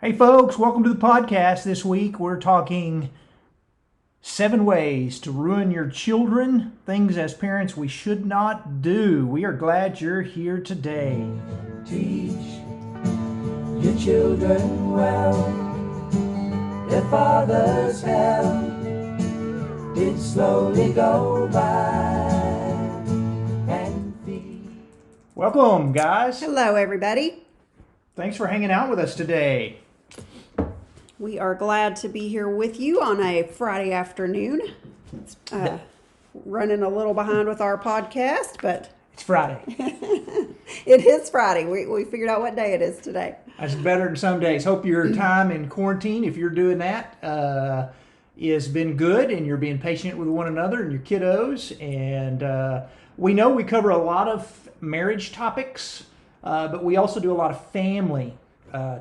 Hey folks, welcome to the podcast. This week we're talking 7 ways to ruin your children, things as parents we should not do. We are glad you're here today. Teach your children well. Their father's hell did slowly go by and feed. Welcome, guys. Hello, everybody. Thanks for hanging out with us today. We are glad to be here with you on a Friday afternoon. Running a little behind with our podcast, but It's Friday. it is Friday. We figured out what day it is today. That's better than some days. Hope your time in quarantine, if you're doing that, has been good and you're being patient with one another and your kiddos. And we know we cover a lot of marriage topics, but we also do a lot of family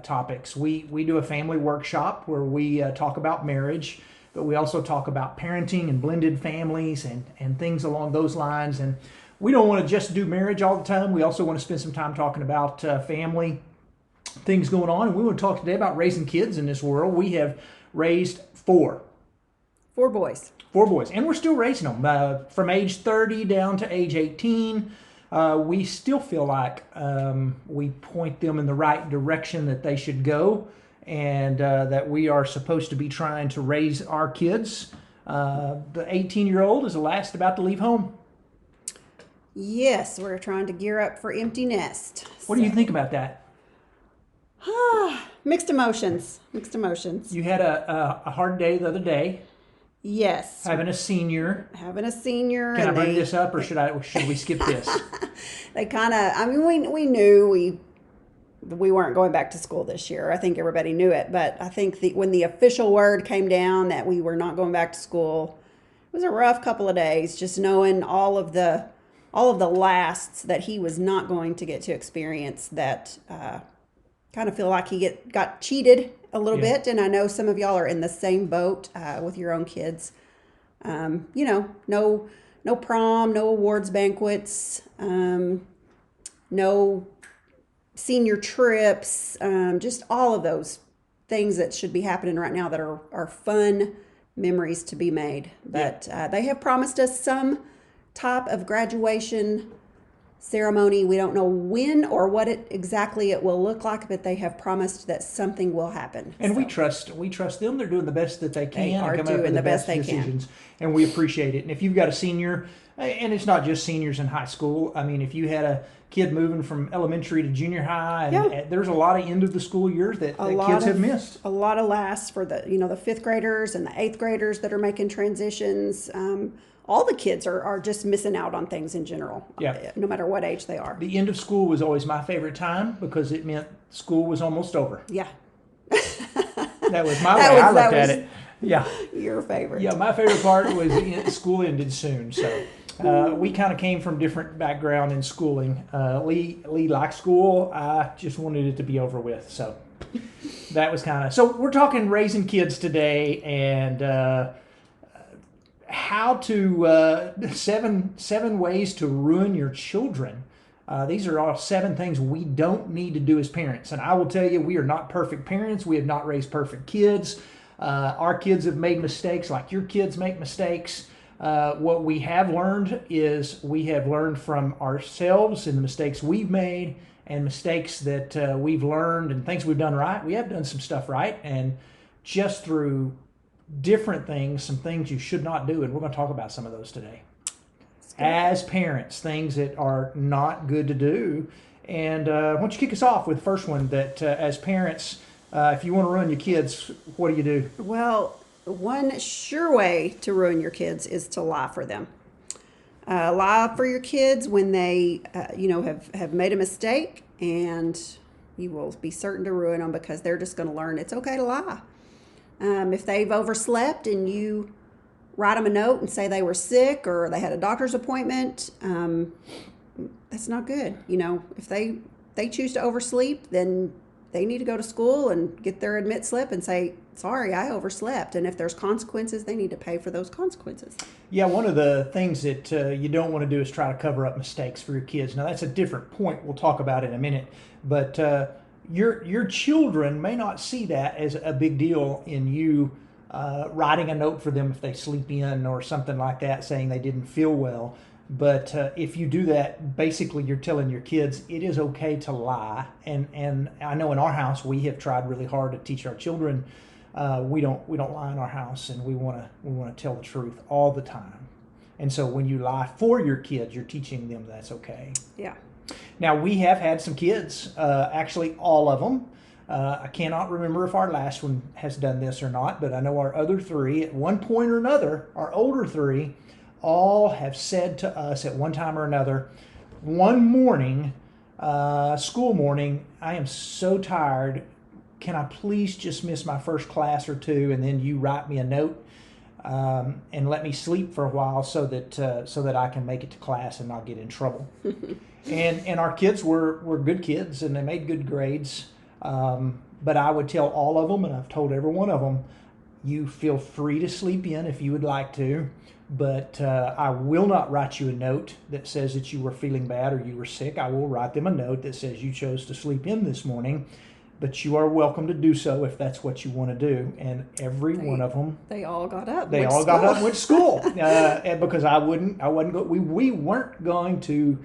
topics. We do a family workshop where we talk about marriage, but we also talk about parenting and blended families and things along those lines. And we don't want to just do marriage all the time. We also want to spend some time talking about family things going on. And we want to talk today about raising kids in this world. We have raised four Boys. and we're still raising them from age 30 down to age 18. We still feel like we point them in the right direction that they should go, and that we are supposed to be trying to raise our kids. The 18-year-old is the last about to leave home. Yes, we're trying to gear up for empty nest. What do you think about that? Mixed emotions. Mixed emotions. You had a hard day the other day, Yes. having a senior. Having a senior. Can I and bring this up, or should we skip this? They kind of, we knew we weren't going back to school this year. I think everybody knew it, but I think when the official word came down that we were not going back to school, it was a rough couple of days, just knowing all of the lasts that he was not going to get to experience, that kind of feel like he got cheated a little Yeah. bit. And I know some of y'all are in the same boat with your own kids. No prom, no awards banquets, no senior trips, just all of those things that should be happening right now that are fun memories to be made. But they have promised us some type of graduation ceremony. We don't know when or what exactly it will look like, but they have promised that something will happen. And we So, trust them. They're doing the best that they can. are and coming up with doing the best they can. decisions. And we appreciate it. And if you've got a senior, and it's not just seniors in high school. I mean, if you had a kid moving from elementary to junior high, and there's a lot of end of the school years that kids have missed. A lot of lasts for the fifth graders and the eighth graders that are making transitions. All the kids are just missing out on things in general, Yeah. no matter what age they are. The end of school was always my favorite time because it meant school was almost over. Yeah, That was my That way I was- that looked at was- it. Yeah. your favorite. Yeah, my favorite part was school ended soon. So we kind of came from different background in schooling. Lee liked school. I just wanted it to be over with. So that was kind of. So we're talking raising kids today and how to seven ways to ruin your children. These are all 7 things we don't need to do as parents. And I will tell you, we are not perfect parents. We have not raised perfect kids. Our kids have made mistakes like your kids make mistakes. What we have learned is we have learned from ourselves and the mistakes we've made and mistakes that we've learned and things we've done right. We have done some stuff right, and just through different things, some things you should not do, and we're going to talk about some of those today. As parents, things that are not good to do. And why don't you kick us off with the first one that as parents, if you want to ruin your kids, what do you do? Well, one sure way to ruin your kids is to lie for them. Lie for your kids when they, have made a mistake, and you will be certain to ruin them because they're just going to learn it's okay to lie. If they've overslept and you write them a note and say they were sick or they had a doctor's appointment, that's not good. If they choose to oversleep, then they need to go to school and get their admit slip and say, sorry, I overslept. And if there's consequences, they need to pay for those consequences. Yeah, one of the things that you don't want to do is try to cover up mistakes for your kids. Now, that's a different point we'll talk about in a minute. But your children may not see that as a big deal in you writing a note for them if they sleep in or something like that, saying they didn't feel well. But if you do that, basically you're telling your kids it is okay to lie. And I know in our house we have tried really hard to teach our children we don't lie in our house, and we want to tell the truth all the time. And so when you lie for your kids, you're teaching them that's okay. Yeah. Now, we have had some kids, actually all of them. I cannot remember if our last one has done this or not, but I know our other three, at one point or another, our older three, all have said to us at one time or another, one morning, school morning, I am so tired. Can I please just miss my first class or two, and then you write me a note and let me sleep for a while so that I can make it to class and not get in trouble. And our kids were good kids, and they made good grades. But I would tell all of them, and I've told every one of them, you feel free to sleep in if you would like to, but I will not write you a note that says that you were feeling bad or you were sick. I will write them a note that says you chose to sleep in this morning, but you are welcome to do so if that's what you want to do. And every one of them, they all got up. They all got up and went to school because we weren't going to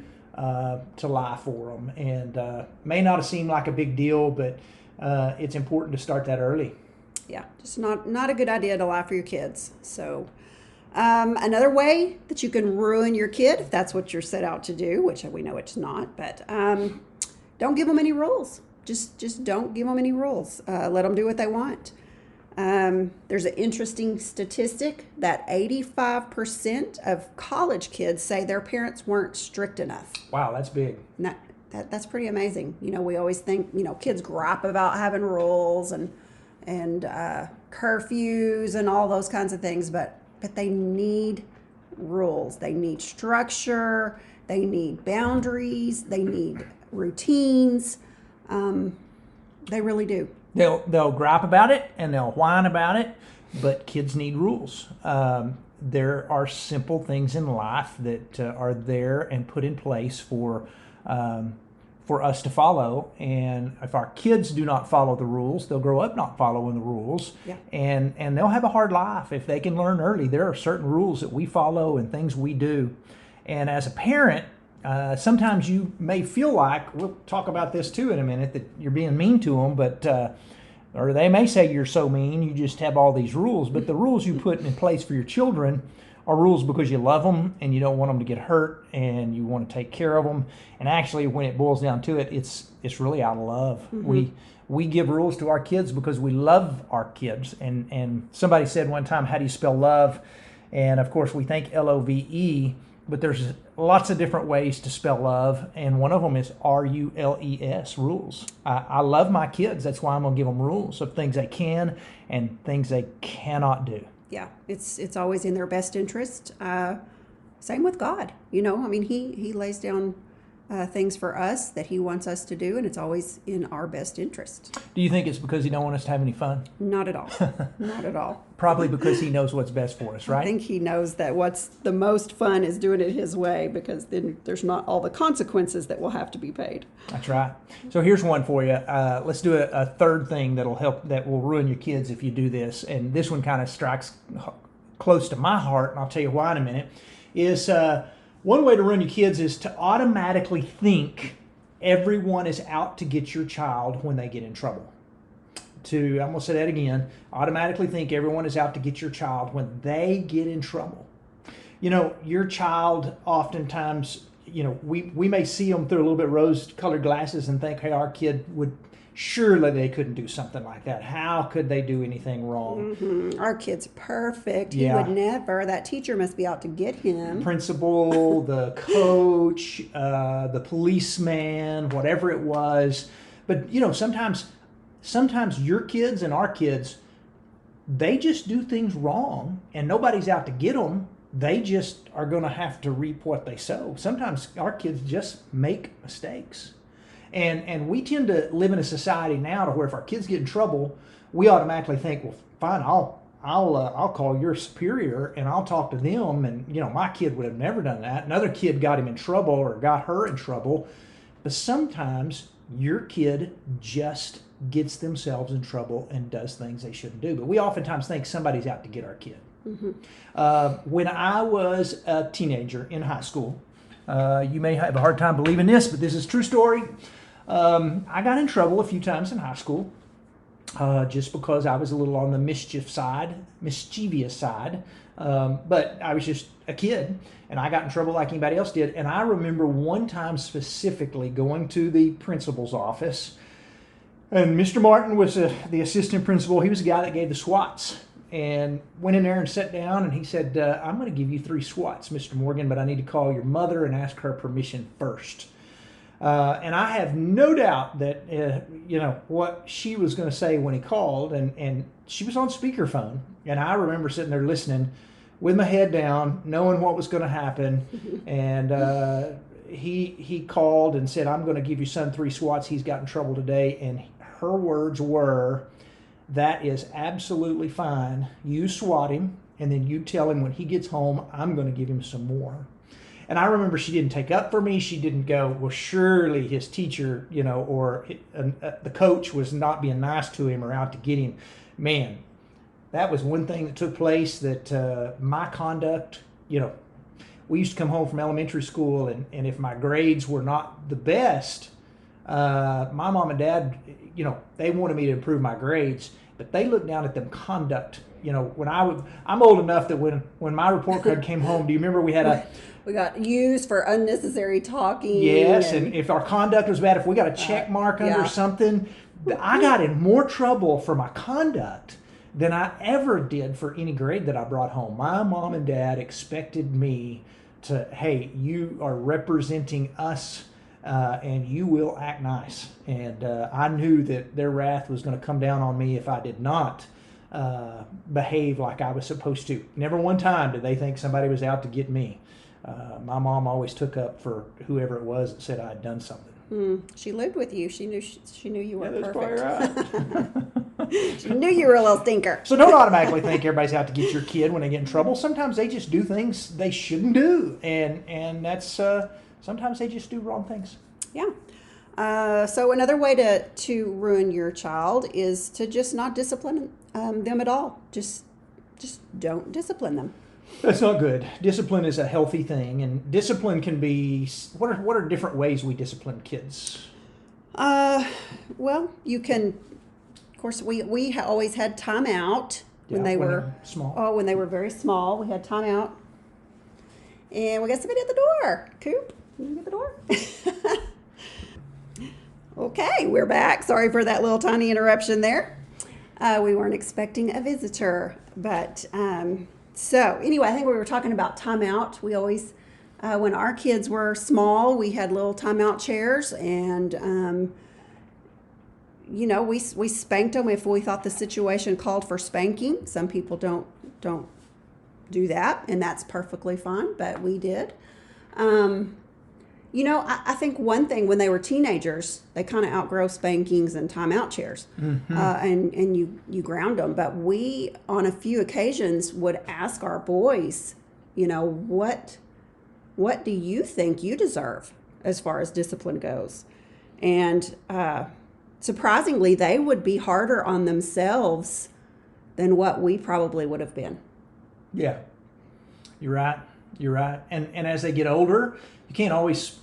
lie for them, and may not have seemed like a big deal, but it's important to start that early. Yeah, just not a good idea to lie for your kids. So another way that you can ruin your kid, if that's what you're set out to do, which we know it's not, but don't give them any rules. Just don't give them any rules. Let them do what they want. There's an interesting statistic that 85% of college kids say their parents weren't strict enough. Wow, that's big. And that's pretty amazing. We always think, kids gripe about having rules and curfews and all those kinds of things, but they need rules. They need structure. They need boundaries. They need routines. They really do. They'll gripe about it and they'll whine about it, but kids need rules. There are simple things in life that are there and put in place for us to follow. And if our kids do not follow the rules, they'll grow up not following the rules. Yeah. And they'll have a hard life if they can learn early. There are certain rules that we follow and things we do. And as a parent, sometimes you may feel like, we'll talk about this too in a minute, that you're being mean to them, but or they may say you're so mean, you just have all these rules. But the rules you put in place for your children are rules because you love them and you don't want them to get hurt and you want to take care of them. And actually, when it boils down to it, it's really out of love. Mm-hmm. We give rules to our kids because we love our kids. And somebody said one time, how do you spell love? And of course, we think Love, but there's lots of different ways to spell love, and one of them is RULES, rules. I love my kids. That's why I'm going to give them rules of things they can and things they cannot do. Yeah, it's always in their best interest. Same with God. He lays down things for us that he wants us to do, and it's always in our best interest. Do you think it's because he don't want us to have any fun? Not at all. Not at all. Probably because he knows what's best for us, right? I think he knows that what's the most fun is doing it his way, because then there's not all the consequences that will have to be paid. That's right. So here's one for you. Let's do a third thing that will ruin your kids if you do this. And this one kind of strikes close to my heart, and I'll tell you why in a minute, is one way to ruin your kids is to automatically think everyone is out to get your child when they get in trouble. I'm going to say that again. Automatically think everyone is out to get your child when they get in trouble. Your child oftentimes, we may see them through a little bit rose-colored glasses and think, hey, our kid would, surely they couldn't do something like that. How could they do anything wrong? Mm-hmm. Our kid's perfect. Yeah. He would never. That teacher must be out to get him. Principal, the coach, the policeman, whatever it was. But, sometimes your kids and our kids, they just do things wrong and nobody's out to get them. They just are going to have to reap what they sow. Sometimes our kids just make mistakes. And we tend to live in a society now to where if our kids get in trouble, we automatically think, well, fine, I'll call your superior and I'll talk to them. And, my kid would have never done that. Another kid got him in trouble or got her in trouble. But sometimes your kid just gets themselves in trouble and does things they shouldn't do. But we oftentimes think somebody's out to get our kid. When I was a teenager in high school, you may have a hard time believing this, but this is a true story. I got in trouble a few times in high school just because I was a little on the mischievous side. But I was just a kid, and I got in trouble like anybody else did. And I remember one time specifically going to the principal's office, and Mr. Martin was the assistant principal. He was the guy that gave the SWATs. And went in there and sat down, and he said, I'm going to give you 3 SWATs, Mr. Morgan, but I need to call your mother and ask her permission first. And I have no doubt that, what she was going to say when he called, and she was on speakerphone. And I remember sitting there listening with my head down, knowing what was going to happen. And he called and said, I'm going to give your son 3 SWATs. He's got in trouble today. And her words were, that is absolutely fine. You SWAT him, and then you tell him when he gets home, I'm going to give him some more. And I remember she didn't take up for me. She didn't go, well, surely his teacher, or the coach was not being nice to him or out to get him. Man, that was one thing that took place that my conduct, we used to come home from elementary school, and if my grades were not the best, my mom and dad, they wanted me to improve my grades, but they looked down at them conduct. I'm old enough that when my report card came home, do you remember we got used for unnecessary talking? Yes, and if our conduct was bad, if we got a check mark under something, I got in more trouble for my conduct than I ever did for any grade that I brought home. My mom and dad expected me to, hey, you are representing us, and you will act nice. And I knew that their wrath was going to come down on me if I did not behave like I was supposed to. Never one time did they think somebody was out to get me. My mom always took up for whoever it was that said I had done something. She lived with you. She knew you were that's perfect. Probably right. She knew you were a little stinker. So don't automatically think everybody's out to get your kid when they get in trouble. Sometimes they just do things they shouldn't do, and that's sometimes they just do wrong things. Yeah. So another way to ruin your child is to just not discipline them at all. Just don't discipline them. That's not good. Discipline is a healthy thing, and discipline can be. What are different ways we discipline kids? Well, you can. Of course, we always had time out when they were small. Oh, when they were very small, we had time out, and we got somebody at the door. Coop, you get the door. Okay, we're back. Sorry for that little tiny interruption there. We weren't expecting a visitor, but so anyway, I think we were talking about timeout. We always, when our kids were small, we had little timeout chairs, and we spanked them if we thought the situation called for spanking. Some people don't do that, and that's perfectly fine, but we did. I think one thing, when they were teenagers, they kind of outgrow spankings and timeout chairs, and you ground them. But we, on a few occasions, would ask our boys, what do you think you deserve as far as discipline goes? And surprisingly, they would be harder on themselves than what we probably would have been. Yeah, you're right. And as they get older, you can't always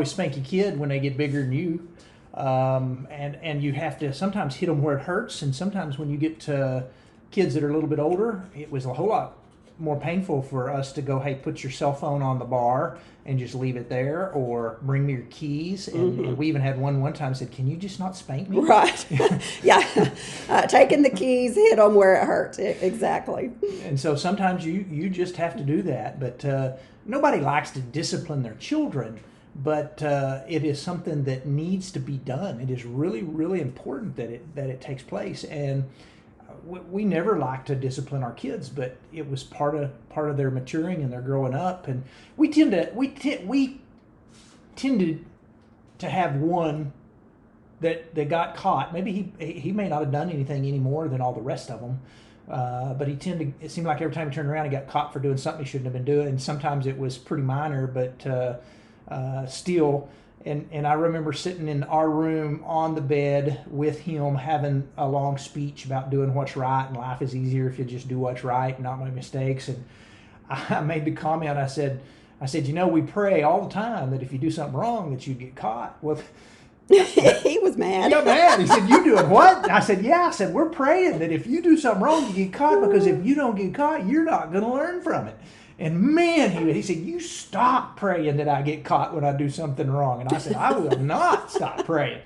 spank your kid when they get bigger than you, and you have to sometimes hit them where it hurts. And sometimes when you get to kids that are a little bit older, it was a whole lot more painful for us to go, hey, put your cell phone on the bar and just leave it there, or bring me your keys. And we even had one time said, can you just not spank me? Right. Yeah. Taking the keys, hit them where it hurts. Exactly. And so sometimes you just have to do that. But nobody likes to discipline their children, but it is something that needs to be done. It is really, really important that it takes place. And we never like to discipline our kids, but it was part of their maturing and their growing up. And we tended to have one that got caught. Maybe he may not have done anything any more than all the rest of them, but it seemed like every time he turned around, he got caught for doing something he shouldn't have been doing. And sometimes it was pretty minor, but still, And I remember sitting in our room on the bed with him having a long speech about doing what's right, and life is easier if you just do what's right and not make mistakes. And I made the comment, I said, we pray all the time that if you do something wrong that you get caught. Well, he was mad. he got mad. He said, you doing what? I said, yeah. I said, we're praying that if you do something wrong, you get caught, because if you don't get caught, you're not going to learn from it. And man, he said, you stop praying that I get caught when I do something wrong. And I said, I will not stop praying.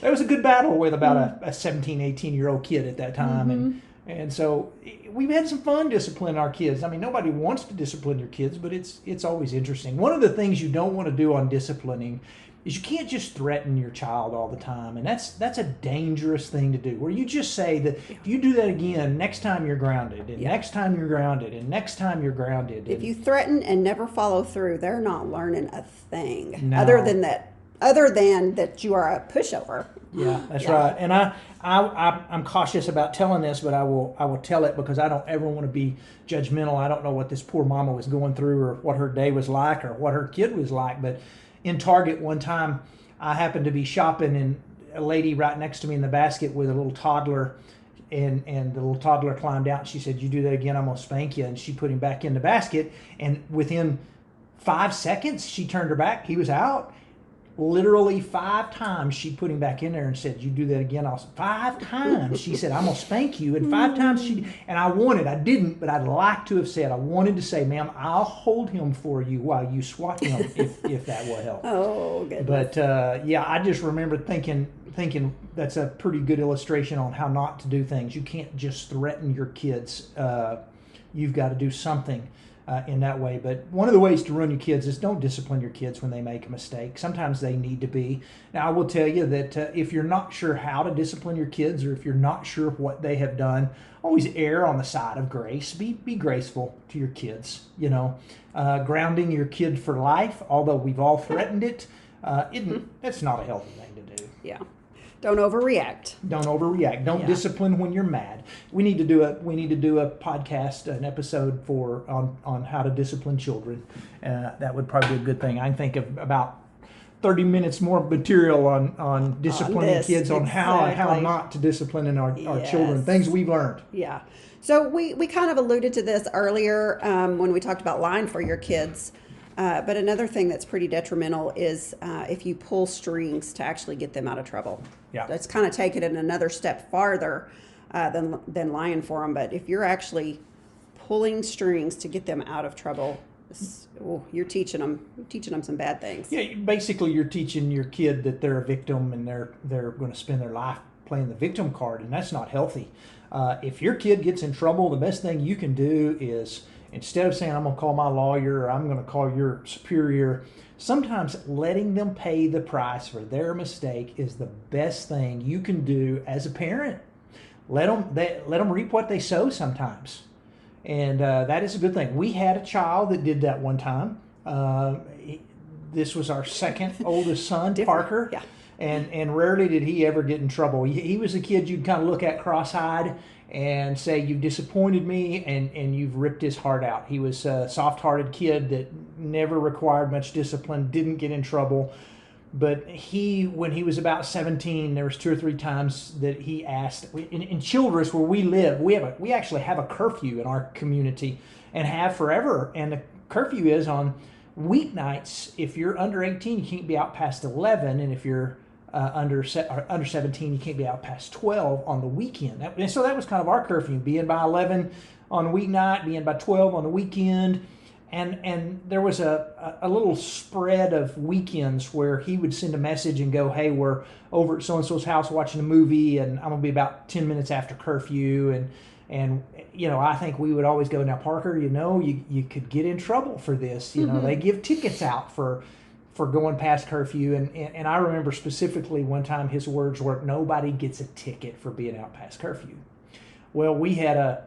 That was a good battle with about a 17, 18-year-old kid at that time. And so we've had some fun disciplining our kids. I mean, nobody wants to discipline your kids, but it's always interesting. One of the things you don't want to do on disciplining is you can't just threaten your child all the time. And that's a dangerous thing to do, where you just say that if you do that again, next time you're grounded, and next time you're grounded, and next time you're grounded. If you threaten and never follow through, they're not learning a thing. No. Other than that you are a pushover. Yeah, that's right. And I'm cautious about telling this, but I will tell it because I don't ever want to be judgmental. I don't know what this poor mama was going through, or what her day was like, or what her kid was like. But in Target one time, I happened to be shopping, and a lady right next to me in the basket with a little toddler, and the little toddler climbed out. And she said, "You do that again, I'm gonna spank you." And she put him back in the basket, and within 5 seconds, she turned her back. He was out. Literally 5 times she put him back in there and said, "You do that again, I'll..." 5 times she said, "I'm gonna spank you." And 5 times I didn't, but I'd like to have said, I wanted to say, "Ma'am, I'll hold him for you while you swat him," if that will help. Oh, goodness. But I just remember thinking that's a pretty good illustration on how not to do things. You can't just threaten your kids. You've got to do something in that way. But one of the ways to run your kids is don't discipline your kids when they make a mistake. Sometimes they need to be. Now, I will tell you that if you're not sure how to discipline your kids, or if you're not sure what they have done, always err on the side of grace. Be graceful to your kids. Grounding your kid for life, although we've all threatened it, that's not a healthy thing to do. Yeah. Don't overreact. Don't overreact. Don't discipline when you're mad. We need to do a podcast, an episode on how to discipline children. That would probably be a good thing. I can think of about 30 minutes more material on disciplining kids, on how not to discipline our children. Things we've learned. Yeah. So we kind of alluded to this earlier when we talked about lying for your kids. But another thing that's pretty detrimental is if you pull strings to actually get them out of trouble. Yeah. That's kind of taking it another step farther than lying for them. But if you're actually pulling strings to get them out of trouble, you're teaching them some bad things. Yeah, basically you're teaching your kid that they're a victim, and they're going to spend their life playing the victim card, and that's not healthy. If your kid gets in trouble, the best thing you can do is, instead of saying, "I'm going to call my lawyer," or "I'm going to call your superior," sometimes letting them pay the price for their mistake is the best thing you can do as a parent. Let them reap what they sow sometimes. And that is a good thing. We had a child that did that one time. This was our second oldest son, Parker. Yeah. And rarely did he ever get in trouble. He was a kid you'd kind of look at cross-eyed and say, "You've disappointed me," and you've ripped his heart out. He was a soft-hearted kid that never required much discipline, didn't get in trouble. But when he was about 17, there was 2 or 3 times that he asked, in Childress, where we live, we actually have a curfew in our community, and have forever. And the curfew is on weeknights. If you're under 18, you can't be out past 11, and if you're under 17, you can't be out past 12 on the weekend. And so that was kind of our curfew, being by 11 on a weeknight, being by 12 on the weekend. And there was a little spread of weekends where he would send a message and go, "Hey, we're over at so-and-so's house watching a movie, and I'm going to be about 10 minutes after curfew." And I think we would always go, "Now, Parker, you could get in trouble for this. They give tickets out for going past curfew." And I remember specifically one time his words were, "Nobody gets a ticket for being out past curfew." Well, we had a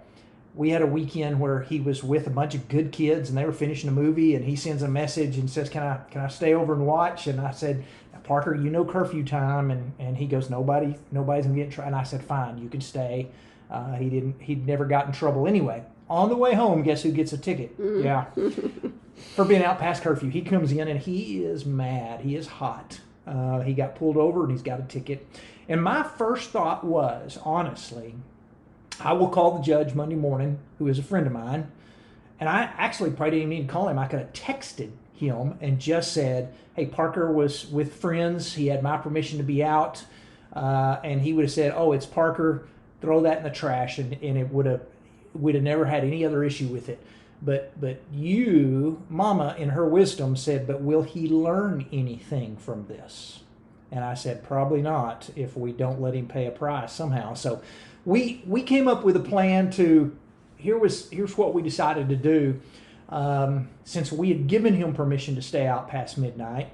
weekend where he was with a bunch of good kids, and they were finishing a movie, and he sends a message and says, "Can I stay over and watch?" And I said, "Parker, curfew time." And he goes, nobody's gonna get in trouble. And I said, "Fine, you can stay." He'd never got in trouble anyway. On the way home, guess who gets a ticket? Yeah. For being out past curfew. He comes in and he is mad. He is hot. He got pulled over and he's got a ticket. And my first thought was, honestly, I will call the judge Monday morning, who is a friend of mine. And I actually probably didn't even call him. I could have texted him and just said, hey, Parker was with friends. He had my permission to be out. And he would have said, oh, it's Parker. Throw that in the trash. And it would have, we'd have never had any other issue with it. But you, Mama, in her wisdom, said, but will he learn anything from this? And I said, probably not if we don't let him pay a price somehow. So we came up with a plan to, here's what we decided to do. Since we had given him permission to stay out past midnight,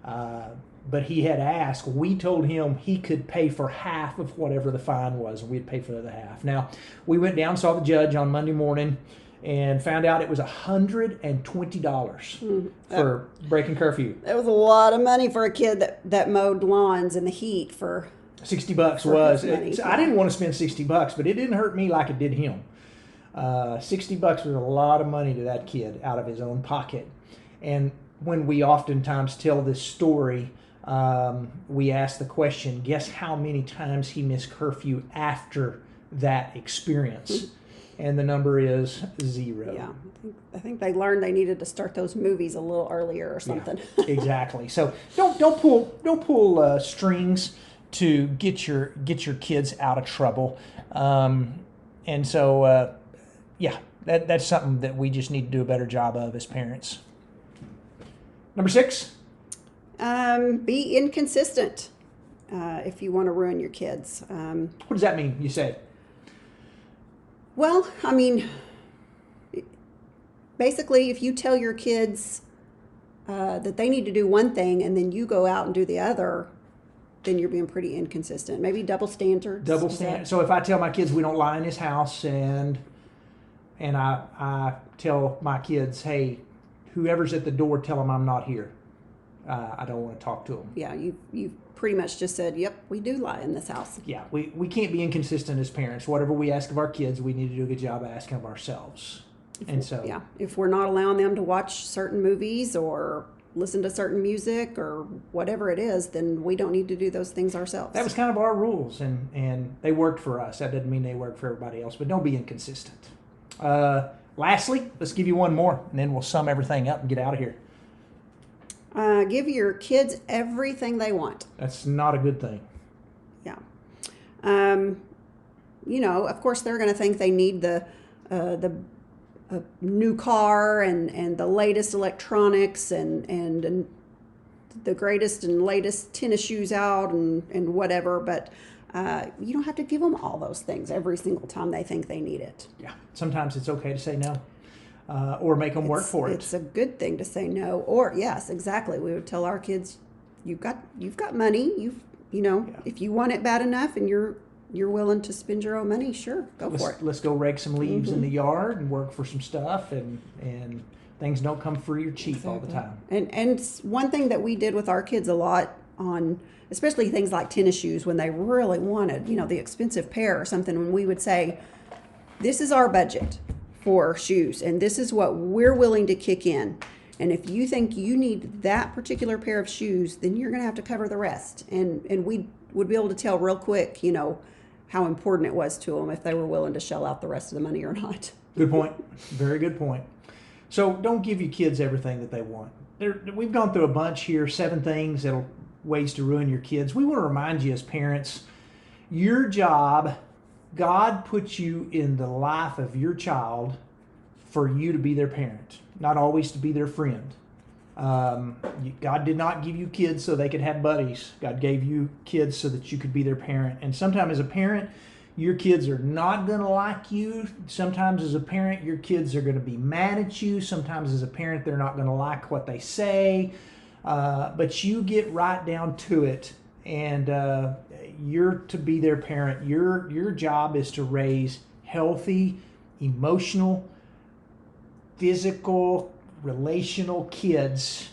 but he had asked, we told him he could pay for half of whatever the fine was, and we'd pay for the other half. Now, we went down, saw the judge on Monday morning, and found out it was $120 for breaking curfew. That was a lot of money for a kid that mowed lawns in the heat for $60 was. I didn't want to spend $60, but it didn't hurt me like it did him. $60 was a lot of money to that kid out of his own pocket. And when we oftentimes tell this story, we ask the question, guess how many times he missed curfew after that experience? And the number is 0. Yeah, I think they learned they needed to start those movies a little earlier or something. Yeah, exactly. So don't pull strings to get your kids out of trouble. And so yeah, that's something that we just need to do a better job of as parents. Number 6. Be inconsistent if you want to ruin your kids. What does that mean? You say? Well, I mean, basically, if you tell your kids that they need to do one thing and then you go out and do the other, then you're being pretty inconsistent. Maybe double standards. Double standards. So if I tell my kids we don't lie in this house, and I tell my kids, hey, whoever's at the door, tell them I'm not here. I don't want to talk to them. Yeah, you pretty much just said, yep, we do lie in this house. Yeah, we can't be inconsistent as parents. Whatever we ask of our kids, we need to do a good job of asking of ourselves. And so, yeah, if we're not allowing them to watch certain movies or listen to certain music or whatever it is, then we don't need to do those things ourselves. That was kind of our rules, and they worked for us. That doesn't mean they work for everybody else, but don't be inconsistent. Lastly, let's give you one more, and then we'll sum everything up and get out of here. Give your kids everything they want. That's not a good thing. Yeah. Of course, they're going to think they need the new car and the latest electronics and the greatest and latest tennis shoes out and whatever, but you don't have to give them all those things every single time they think they need it. Yeah. Sometimes it's okay to say no. Or make them work for it. It's a good thing to say no. Or yes, exactly. We would tell our kids, you've got money. If you want it bad enough and you're willing to spend your own money, sure, for it. Let's go rake some leaves in the yard and work for some stuff, and things don't come free or cheap all the time. And one thing that we did with our kids a lot on, especially things like tennis shoes, when they really wanted, the expensive pair or something, when we would say, this is our budget for shoes, and this is what we're willing to kick in. And if you think you need that particular pair of shoes, then you're going to have to cover the rest. And we would be able to tell real quick, how important it was to them if they were willing to shell out the rest of the money or not. Good point. Very good point. So don't give your kids everything that they want. We've gone through a bunch here, 7 things ways to ruin your kids. We want to remind you as parents, your job, God puts you in the life of your child for you to be their parent, not always to be their friend. God did not give you kids so they could have buddies. God gave you kids so that you could be their parent. And sometimes as a parent, your kids are not going to like you. Sometimes as a parent, your kids are going to be mad at you. Sometimes as a parent, they're not going to like what they say. But you get right down to it, and you're to be their parent. Your job is to raise healthy, emotional, physical, relational kids,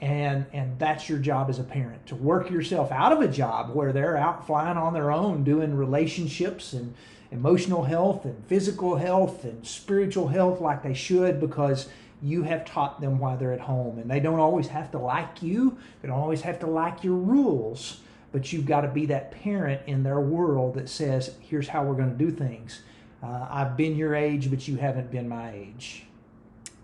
and that's your job as a parent, to work yourself out of a job where they're out flying on their own doing relationships and emotional health and physical health and spiritual health like they should, because you have taught them while they're at home. And they don't always have to like you. They don't always have to like your rules. But you've got to be that parent in their world that says, here's how we're going to do things. I've been your age, but you haven't been my age.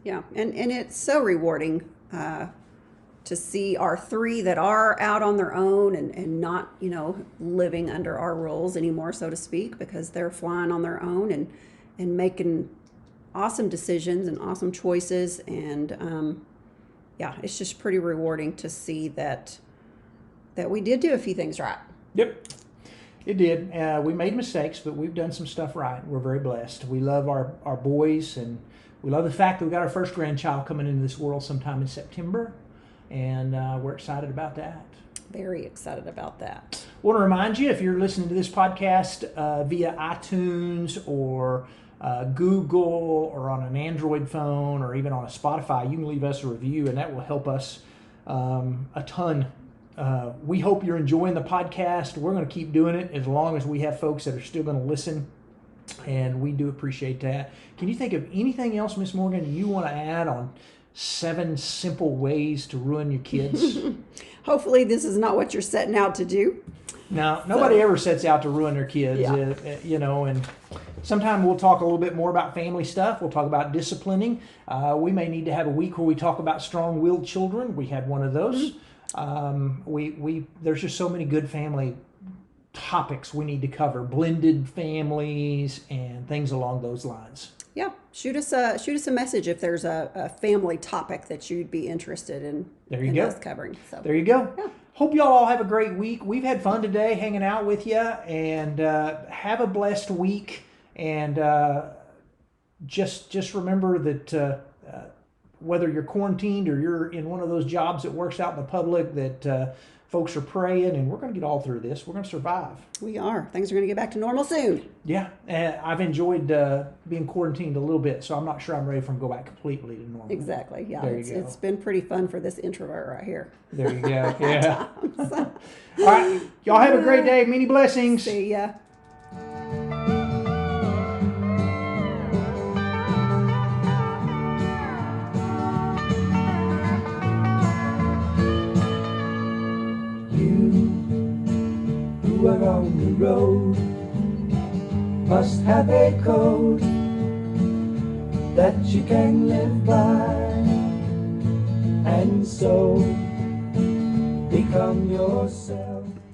Yeah, and it's so rewarding to see our three that are out on their own and not, living under our rules anymore, so to speak, because they're flying on their own and making awesome decisions and awesome choices. And it's just pretty rewarding to see that we did do a few things right. Yep, it did. We made mistakes, but we've done some stuff right. We're very blessed. We love our boys, and we love the fact that we got our first grandchild coming into this world sometime in September, and we're excited about that. Very excited about that. I want to remind you, if you're listening to this podcast via iTunes or Google or on an Android phone or even on a Spotify, you can leave us a review, and that will help us a ton. We hope you're enjoying the podcast. We're going to keep doing it as long as we have folks that are still going to listen, and we do appreciate that. Can you think of anything else, Miss Morgan, you want to add on 7 simple ways to ruin your kids? Hopefully this is not what you're setting out to do. Now, nobody ever sets out to ruin their kids, and sometime we'll talk a little bit more about family stuff. We'll talk about disciplining. We may need to have a week where we talk about strong-willed children. We had one of those. There's just so many good family topics we need to cover, blended families and things along those lines. Yeah, shoot us a message if there's a family topic that you'd be interested in. There you go. Us covering. So there you go. Yeah. Hope y'all all have a great week. We've had fun today hanging out with you, and have a blessed week. And just remember that whether you're quarantined or you're in one of those jobs that works out in the public, that folks are praying, and we're going to get all through this. We're going to survive. We are. Things are going to get back to normal soon. Yeah, I've enjoyed being quarantined a little bit, so I'm not sure I'm ready for them to go back completely to normal. Exactly. Yeah, there you go. It's been pretty fun for this introvert right here. There you go. Yeah. All right, y'all have a great day. Many blessings. See ya. Who are on the road must have a code that you can live by, and so become yourself.